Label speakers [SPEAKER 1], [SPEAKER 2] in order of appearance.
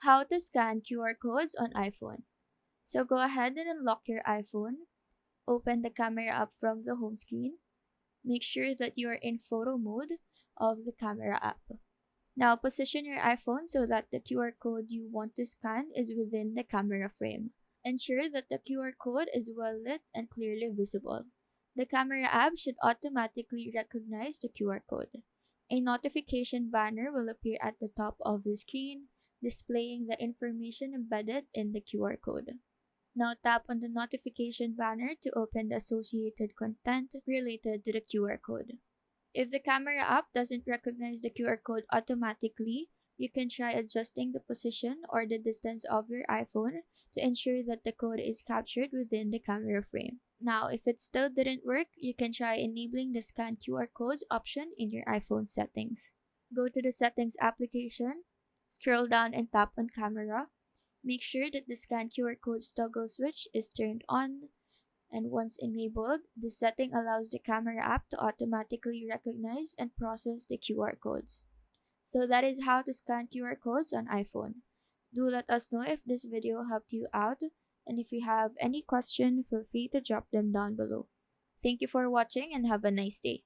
[SPEAKER 1] How to scan QR codes on iPhone. So go ahead and unlock your iPhone. Open the camera app from the home screen. Make sure that you are in photo mode of the camera app. Now position your iPhone so that the QR code you want to scan is within the camera frame. Ensure that the QR code is well lit and clearly visible. The camera app should automatically recognize the QR code. A notification banner will appear at the top of the screen, displaying the information embedded in the QR code. Now tap on the notification banner to open the associated content related to the QR code. If the camera app doesn't recognize the QR code automatically, you can try adjusting the position or the distance of your iPhone to ensure that the code is captured within the camera frame. Now, if it still didn't work, you can try enabling the scan QR codes option in your iPhone settings. Go to the settings application, scroll down and tap on camera. Make sure that the scan QR codes toggle switch is turned on, and once enabled, this setting allows the camera app to automatically recognize and process the QR codes. So that is how to scan QR codes on iPhone. Do let us know if this video helped you out, and if you have any question, feel free to drop them down below. Thank you for watching and have a nice day.